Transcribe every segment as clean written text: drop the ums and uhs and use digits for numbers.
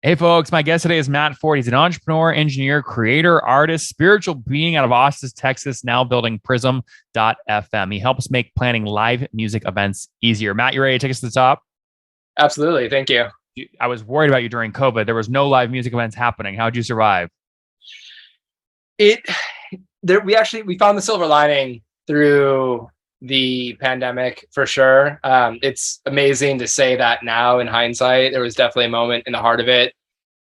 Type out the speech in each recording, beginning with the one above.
Hey, folks, my guest today is Matt Ford. He's an entrepreneur, engineer, creator, artist, spiritual being out of Austin, Texas, now building Prism.fm. He helps make planning live music events easier. Matt, you ready to take us to the top? Absolutely. Thank you. I was worried about you during COVID. There was no live music events happening. How'd you survive? We found the silver lining through the pandemic for sure. It's amazing to say that now in hindsight. There was definitely a moment in the heart of it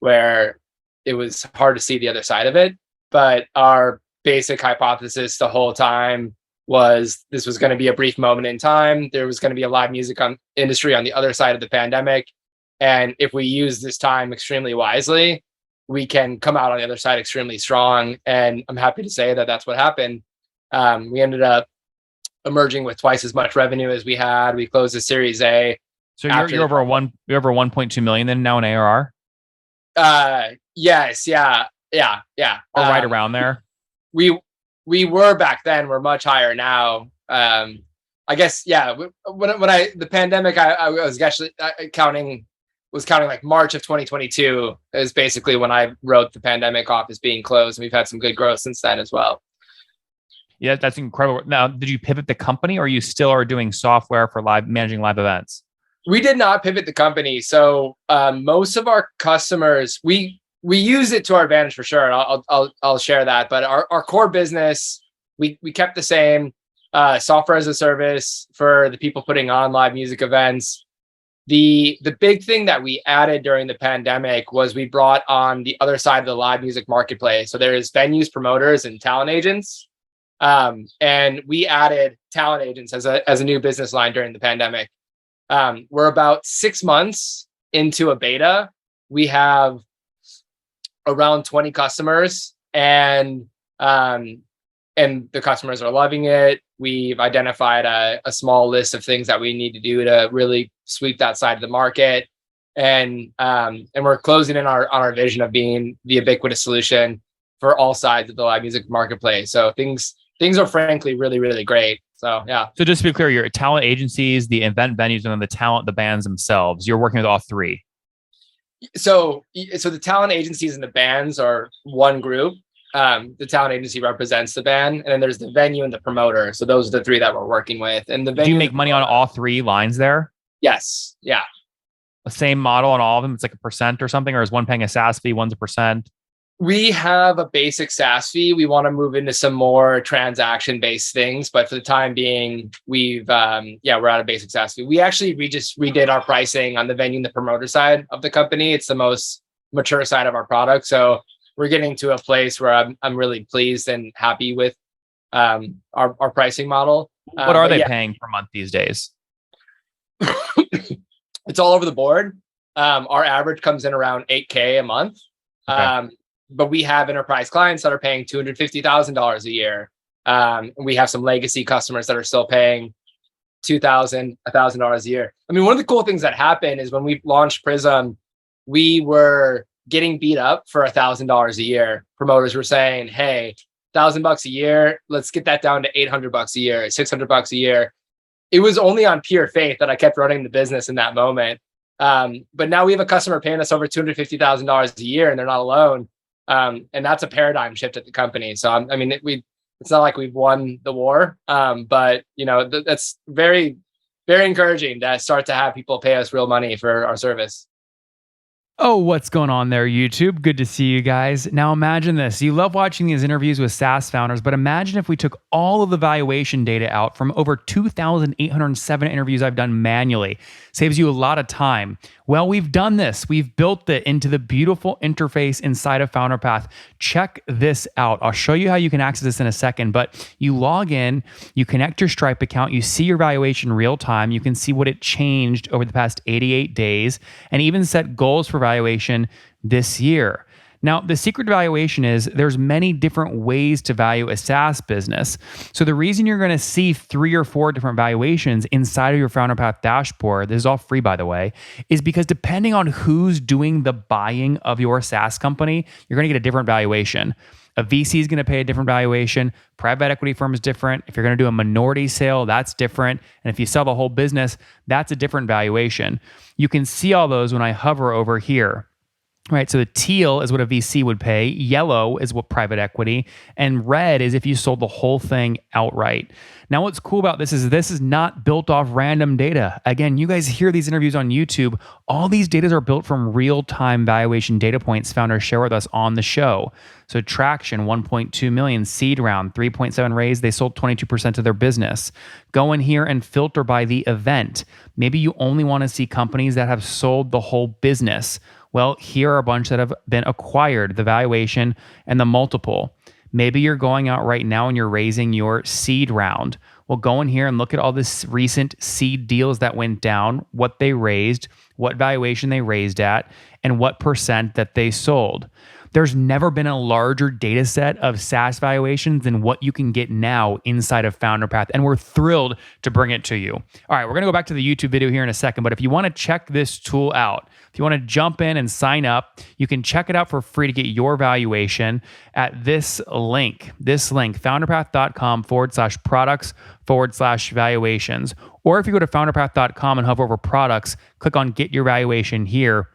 where it was hard to see the other side of it. But our basic hypothesis the whole time was this was going to be a brief moment in time. There was going to be a live music industry on the other side of the pandemic. And if we use this time extremely wisely, we can come out on the other side extremely strong. And I'm happy to say that that's what happened. We ended up emerging with twice as much revenue as we had. We closed the Series A. So you're over 1.2 million then now in ARR? Yes, yeah. Or right around there. We were back then. We're much higher now. I guess, yeah. When the pandemic, I was actually counting like March of 2022 is basically when I wrote the pandemic off as being closed, and we've had some good growth since then as well. Yeah, that's incredible. Now, did you pivot the company, or you still are doing software for managing live events? We did not pivot the company. So most of our customers, we use it to our advantage for sure. And I'll share that. But our core business, we kept the same. Software as a service for the people putting on live music events. The big thing that we added during the pandemic was we brought on the other side of the live music marketplace. So there's venues, promoters, and talent agents. And we added talent agents as a new business line during the pandemic. We're about 6 months into a beta. We have around 20 customers, and the customers are loving it. We've identified a small list of things that we need to do to really sweep that side of the market. And we're closing in on our vision of being the ubiquitous solution for all sides of the live music marketplace. So things are frankly really, really great. So, yeah. So just to be clear, your talent agencies, the event venues, and then the bands themselves, you're working with all three. So the talent agencies and the bands are one group. The talent agency represents the band, and then there's the venue and the promoter. So those are the three that we're working with. And the venue, do you make money on all three lines there? Yes. Yeah. The same model on all of them? It's like a percent or something, or is one paying a SaaS fee, one's a percent? We have a basic SaaS fee. We want to move into some more transaction-based things, but for the time being, we're at a basic SaaS fee. We just redid our pricing on the venue and the promoter side of the company. It's the most mature side of our product, so we're getting to a place where I'm really pleased and happy with our pricing model. What are they paying per month these days? It's all over the board. Our average comes in around $8K a month. Okay. But we have enterprise clients that are paying $250,000 a year. We have some legacy customers that are still paying $2,000, $1,000 a year. I mean, one of the cool things that happened is when we launched Prism, we were getting beat up for $1,000 a year. Promoters were saying, "Hey, $1,000 a year, let's get that down to $800 a year, $600 a year." It was only on pure faith that I kept running the business in that moment. But now we have a customer paying us over $250,000 a year, and they're not alone. And that's a paradigm shift at the company. So, it's not like we've won the war, but that's very, very encouraging to start to have people pay us real money for our service. Oh, what's going on there, YouTube? Good to see you guys. Now imagine this. You love watching these interviews with SaaS founders, but imagine if we took all of the valuation data out from over 2,807 interviews I've done manually. Saves you a lot of time. Well, we've done this. We've built it into the beautiful interface inside of FounderPath. Check this out. I'll show you how you can access this in a second, but you log in, you connect your Stripe account, you see your valuation real time. You can see what it changed over the past 88 days and even set goals for valuation this year. Now, the secret to valuation is there's many different ways to value a SaaS business. So the reason you're going to see 3 or 4 different valuations inside of your FounderPath dashboard, this is all free by the way, is because depending on who's doing the buying of your SaaS company, you're going to get a different valuation. A VC is going to pay a different valuation. Private equity firm is different. If you're going to do a minority sale, that's different. And if you sell the whole business, that's a different valuation. You can see all those when I hover over here. Right. So the teal is what a VC would pay. Yellow is what private equity. And red is if you sold the whole thing outright. Now, what's cool about this is not built off random data. Again, you guys hear these interviews on YouTube. All these data are built from real-time valuation data points founders share with us on the show. So Traction, 1.2 million, seed round, 3.7 raise. They sold 22% of their business. Go in here and filter by the event. Maybe you only want to see companies that have sold the whole business. Well, here are a bunch that have been acquired, the valuation and the multiple. Maybe you're going out right now and you're raising your seed round. Well, go in here and look at all this recent seed deals that went down, what they raised, what valuation they raised at, and what percent that they sold. There's never been a larger data set of SaaS valuations than what you can get now inside of FounderPath, and we're thrilled to bring it to you. All right, we're going to go back to the YouTube video here in a second, but if you want to check this tool out, if you want to jump in and sign up, you can check it out for free to get your valuation at this link, founderpath.com/products/valuations. Or if you go to founderpath.com and hover over products, click on get your valuation here,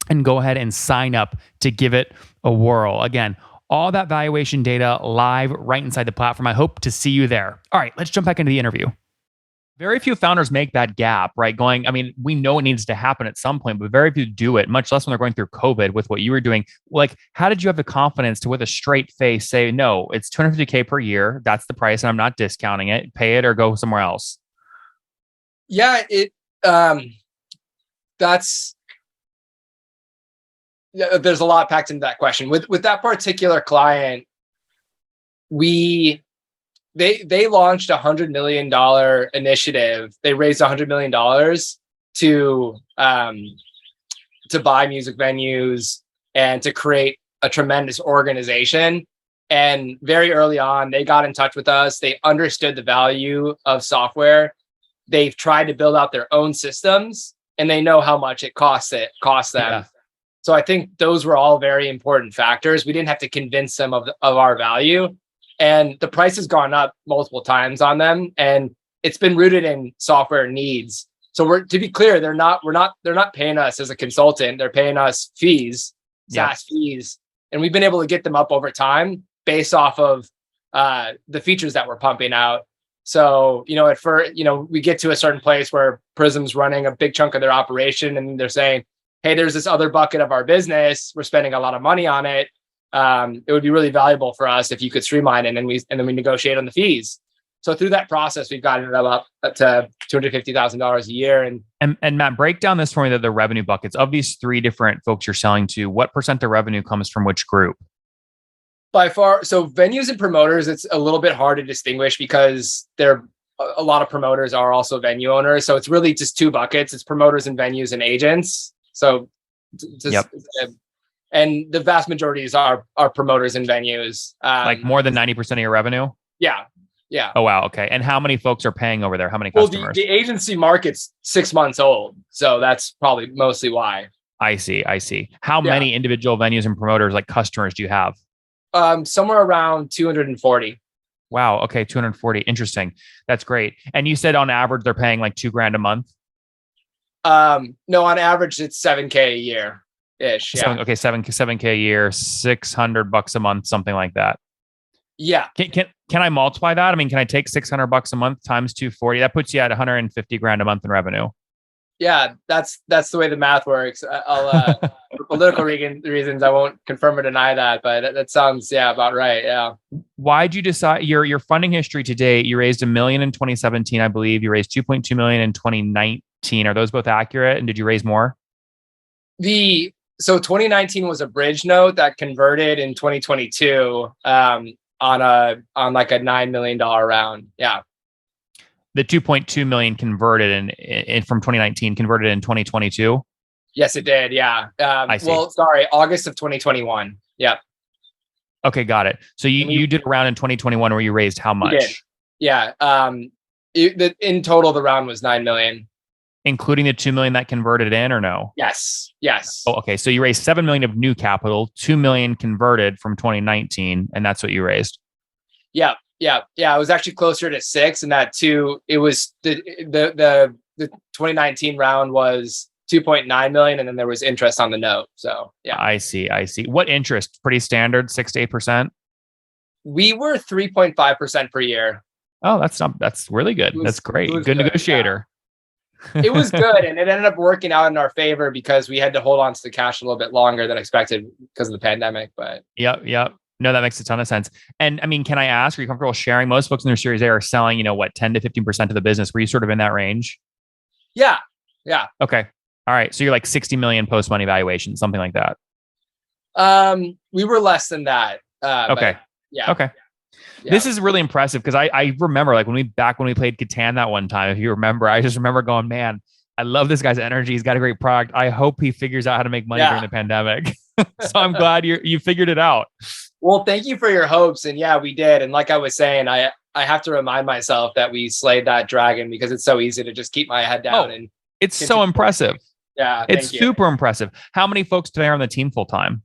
and go ahead and sign up to give it a whirl. Again, all that valuation data live right inside the platform. I hope to see you there. All right, let's jump back into the interview. Very few founders make that gap, right? We know it needs to happen at some point, but very few do it, much less when they're going through COVID with what you were doing. Like, how did you have the confidence to, with a straight face, say, no, it's $250K per year. That's the price, and I'm not discounting it. Pay it or go somewhere else. Yeah, there's a lot packed into that question. With that particular client, they launched $100 million initiative. They raised $100 million to buy music venues and to create a tremendous organization. And very early on, they got in touch with us. They understood the value of software. They've tried to build out their own systems, and they know how much it costs them. Yeah. So I think those were all very important factors. We didn't have to convince them of our value, and the price has gone up multiple times on them, and it's been rooted in software needs. So to be clear, they're not paying us as a consultant. They're paying us fees, SaaS fees, and we've been able to get them up over time based off of the features that we're pumping out. So, we get to a certain place where Prism's running a big chunk of their operation, and they're saying, hey, there's this other bucket of our business. We're spending a lot of money on it. It would be really valuable for us if you could streamline it, and then we negotiate on the fees. So through that process, we've gotten them up to $250,000 a year. And Matt, break down this for me, the revenue buckets of these three different folks you're selling to. What percent of revenue comes from which group? By far, so venues and promoters, it's a little bit hard to distinguish because a lot of promoters are also venue owners. So it's really just two buckets. It's promoters and venues and agents. So, and the vast majorities are promoters and venues. Like more than 90% of your revenue? Yeah. Oh, wow. Okay. And how many folks are paying over there? How many customers? Well, the agency market's 6 months old. So that's probably mostly why. I see. How many individual venues and promoters, like customers, do you have? Somewhere around 240. Wow. Okay. 240. Interesting. That's great. And you said on average, they're paying like $2,000 a month? No, on average, it's $7K a year ish. Yeah. $7K a year, $600 a month, something like that. Yeah. Can I multiply that? I mean, can I take $600 a month times 240? That puts you at $150,000 a month in revenue. Yeah, that's the way the math works. I'll for political reasons, I won't confirm or deny that, but that sounds about right. Yeah. Why'd you decide your funding history to date? You raised $1 million in 2017, I believe. You raised $2.2 million in 2019. Are those both accurate? And did you raise more? So 2019 was a bridge note that converted in 2022 on like a $9 million round. Yeah. The 2.2 million converted in from 2019 converted in 2022. Yes, it did. Yeah. I see. Well, sorry, August of 2021. Yeah. Okay, got it. So you did a round in 2021 where you raised how much? We did. Yeah. In total, the round was 9 million, including the 2 million that converted in, or no? Yes. Oh, okay. So you raised 7 million of new capital, 2 million converted from 2019, and that's what you raised. Yeah. It was actually closer to 6, and that too. It was the 2019 round was 2.9 million, and then there was interest on the note. So yeah, I see. What interest? Pretty standard, 6 to 8%. we were 3.5% per year. Oh, that's really good. That's great. Good negotiator. Yeah. It was good, and it ended up working out in our favor because we had to hold on to the cash a little bit longer than expected because of the pandemic. But Yep. No, that makes a ton of sense. And I mean, can I ask, are you comfortable sharing? Most folks in their Series A are selling, 10 to 15% of the business. Were you sort of in that range? Yeah. Okay. All right. So you're like 60 million post money valuation, something like that. We were less than that. Okay. Yeah. Okay. Yeah. This is really impressive because I remember like when we played Catan that one time, if you remember, I just remember going, man, I love this guy's energy. He's got a great product. I hope he figures out how to make money during the pandemic. So I'm glad you figured it out. Well, thank you for your hopes. And yeah, we did. And like I was saying, I have to remind myself that we slayed that dragon because it's so easy to just keep my head down. And it's so impressive. Yeah. It's super impressive. How many folks today are on the team full time?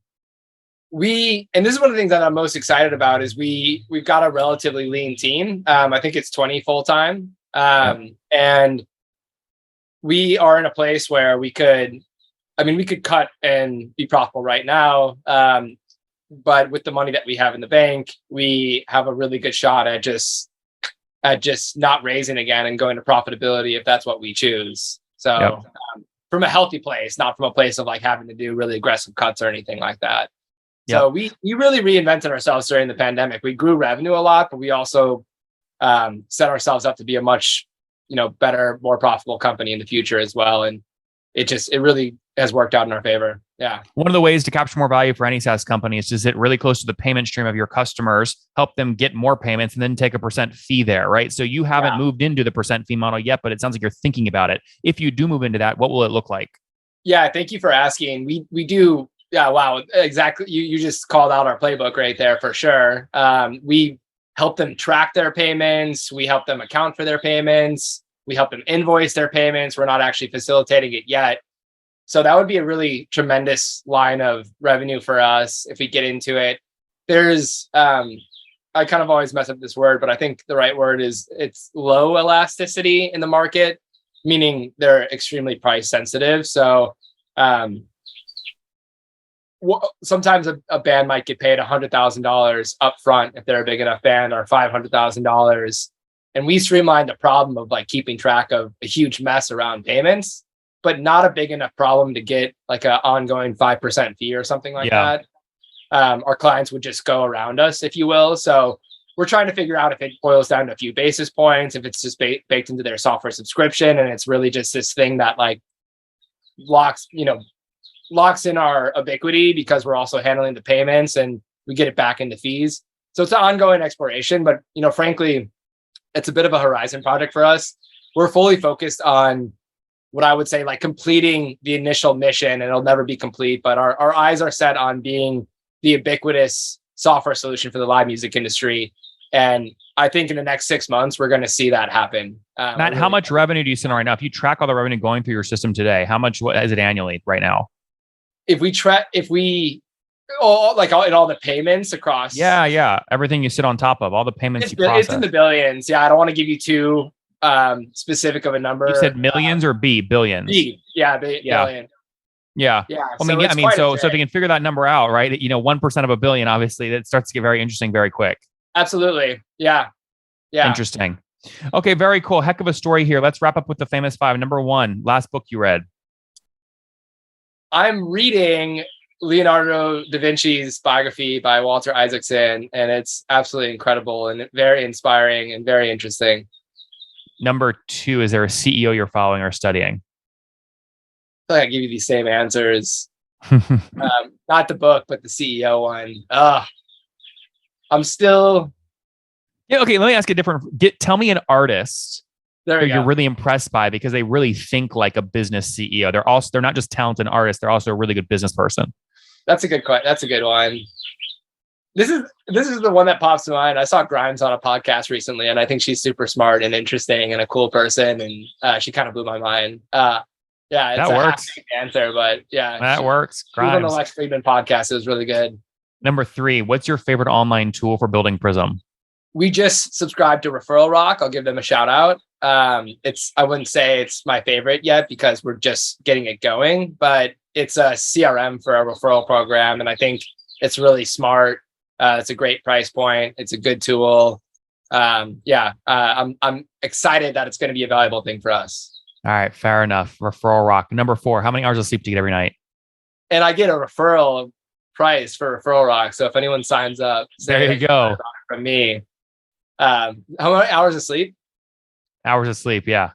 And this is one of the things that I'm most excited about is we've got a relatively lean team. I think it's 20 full time. And we are in a place where we could cut and be profitable right now. But with the money that we have in the bank, we have a really good shot at just not raising again and going to profitability if that's what we choose. So from a healthy place, not from a place of like having to do really aggressive cuts or anything like that. So we really reinvented ourselves during the pandemic. We grew revenue a lot, but we also set ourselves up to be a much, better, more profitable company in the future as well. And it really has worked out in our favor. Yeah. One of the ways to capture more value for any SaaS company is to sit really close to the payment stream of your customers, help them get more payments, and then take a percent fee there, right? So you haven't moved into the percent fee model yet, but it sounds like you're thinking about it. If you do move into that, what will it look like? Yeah, thank you for asking. We do. Yeah, wow, exactly. You just called out our playbook right there for sure. We help them track their payments. We help them account for their payments. We help them invoice their payments. We're not actually facilitating it yet. So that would be a really tremendous line of revenue for us if we get into it. There's, I kind of always mess up this word, but I think the right word is it's low elasticity in the market, meaning they're extremely price sensitive. So sometimes a band might get paid $100,000 up front if they're a big enough band, or $500,000. And we streamlined the problem of like keeping track of a huge mess around payments, but not a big enough problem to get like an ongoing 5% fee or something like that. Our clients would just go around us, if you will. So we're trying to figure out if it boils down to a few basis points, if it's just baked into their software subscription, and it's really just this thing that like locks in our ubiquity because we're also handling the payments and we get it back into fees. So it's an ongoing exploration, but frankly, it's a bit of a horizon project for us. We're fully focused on what I would say like completing the initial mission, and it'll never be complete, but our eyes are set on being the ubiquitous software solution for the live music industry. And I think in the next 6 months, we're going to see that happen. Matt, how much revenue do you send right now? If you track all the revenue going through your system today, how much is it annually right now? In all the payments across. Yeah. Everything you sit on top of, all the payments you process. It's in the billions. Yeah. I don't want to give you too specific of a number. You said millions or billions? Billion. Yeah. So if you can figure that number out, right? 1% of a billion, obviously that starts to get very interesting very quick. Absolutely. Yeah. Interesting. Okay. Very cool. Heck of a story here. Let's wrap up with the famous five. Number one, last book you read. I'm reading Leonardo da Vinci's biography by Walter Isaacson, and it's absolutely incredible and very inspiring and very interesting. Number two, is there a CEO you're following or studying? I feel like I give you these same answers. Not the book, but the CEO one. I'm still. Yeah. Okay. Let me ask a different. Tell me an artist that you're really impressed by because they really think like a business CEO. They're not just talented artists. They're also a really good business person. That's a good question. That's a good one. This is the one that pops to mind. I saw Grimes on a podcast recently, and I think she's super smart and interesting and a cool person. And she kind of blew my mind. It's that works. Answer, but yeah, that works. Grimes on the Lex Friedman podcast. It was really good. Number three, what's your favorite online tool for building Prism? we just subscribed to Referral Rock. I'll give them a shout out. I wouldn't say it's my favorite yet because we're just getting it going, but it's a CRM for a referral program. And I think it's really smart. It's a great price point. It's a good tool. I'm excited that it's going to be a valuable thing for us. All right. Fair enough. Referral Rock. Number 4, how many hours of sleep do you get every night? And I get a referral price for Referral Rock. So if anyone signs up, there you go. From me. How many hours of sleep? Hours of sleep. Yeah.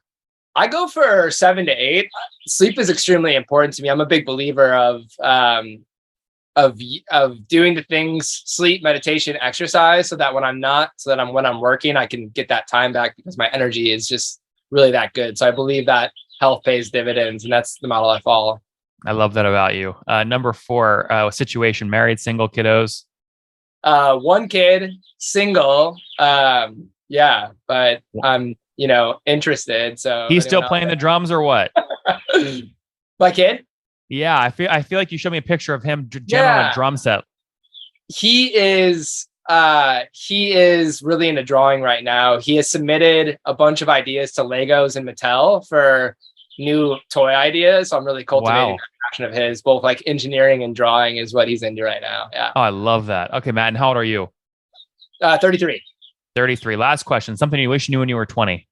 I go for 7 to 8. Sleep is extremely important to me. I'm a big believer of doing the things, sleep, meditation, exercise, so that when I'm working, I can get that time back because my energy is just really that good. So I believe that health pays dividends, and that's the model I follow. I love that about you. Number 4, situation: married, single, kiddos. 1 kid, single. But I'm interested. So he's still playing the drums or what? My kid? Yeah, I feel like you showed me a picture of him jamming on a drum set. He is really into drawing right now. He has submitted a bunch of ideas to Legos and Mattel for new toy ideas. So I'm really cultivating that passion of his. Both like engineering and drawing is what he's into right now. Yeah. Oh, I love that. Okay, Matt, and how old are you? 33. 33. Last question. Something you wish you knew when you were 20.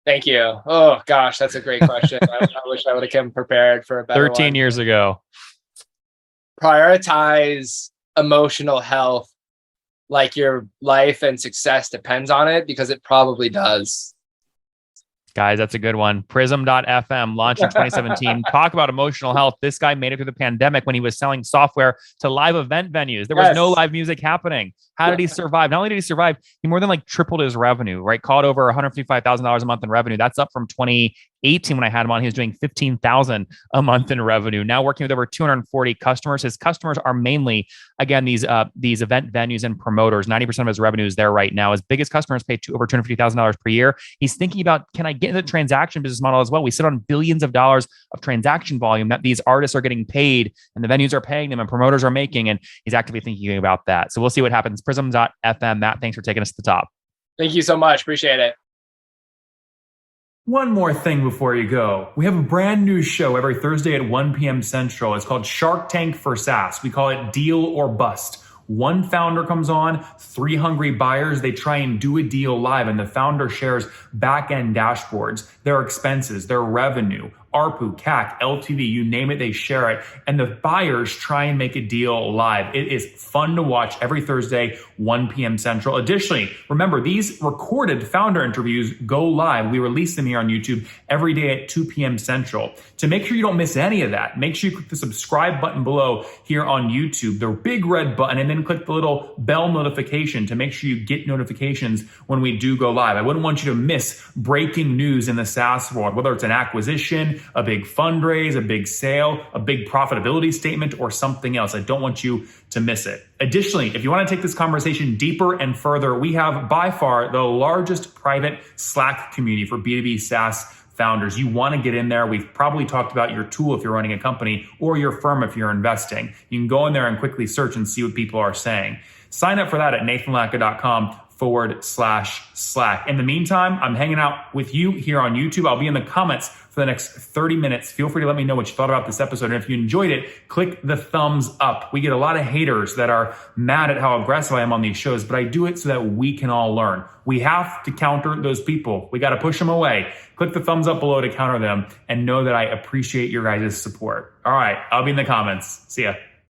Thank you. Oh gosh, that's a great question. I wish I would have come prepared for a better 13 one. years ago. Prioritize emotional health like your life and success depends on it, because it probably does. Guys, that's a good one. Prism.fm launched in 2017. Talk about emotional health. This guy made it through the pandemic when he was selling software to live event venues. There was no live music happening. How did he survive? Not only did he survive, he more than tripled his revenue, right? Called over $155,000 a month in revenue. That's up from 2018 when I had him on. He was doing $15,000 a month in revenue. Now working with over 240 customers. His customers are mainly, again, these event venues and promoters. 90% of his revenue is there right now. His biggest customers pay over $250,000 per year. He's thinking about, can I get into the transaction business model as well? We sit on billions of dollars of transaction volume that these artists are getting paid and the venues are paying them and promoters are making. And he's actively thinking about that. So we'll see what happens. Prism.fm. Matt, thanks for taking us to the top. Thank you so much. Appreciate it. One more thing before you go. We have a brand new show every Thursday at 1 p.m. Central. It's called Shark Tank for SaaS. We call it Deal or Bust. One founder comes on, 3 hungry buyers. They try and do a deal live, and the founder shares back-end dashboards, their expenses, their revenue, ARPU, CAC, LTV, you name it, they share it. And the buyers try and make a deal live. It is fun to watch every Thursday, 1 p.m. Central. Additionally, remember, these recorded founder interviews go live. We release them here on YouTube every day at 2 p.m. Central. To make sure you don't miss any of that, make sure you click the subscribe button below here on YouTube, the big red button, and then click the little bell notification to make sure you get notifications when we do go live. I wouldn't want you to miss breaking news in the SaaS world, whether it's an acquisition, a big fundraise, a big sale, a big profitability statement, or something else. I don't want you to miss it. Additionally, if you want to take this conversation deeper and further, we have by far the largest private Slack community for B2B SaaS founders. You want to get in there. We've probably talked about your tool if you're running a company or your firm if you're investing. You can go in there and quickly search and see what people are saying. Sign up for that at nathanlatka.com/Slack. In the meantime, I'm hanging out with you here on YouTube. I'll be in the comments for the next 30 minutes. Feel free to let me know what you thought about this episode. And if you enjoyed it, click the thumbs up. We get a lot of haters that are mad at how aggressive I am on these shows, but I do it so that we can all learn. We have to counter those people. We got to push them away. Click the thumbs up below to counter them and know that I appreciate your guys' support. All right, I'll be in the comments. See ya.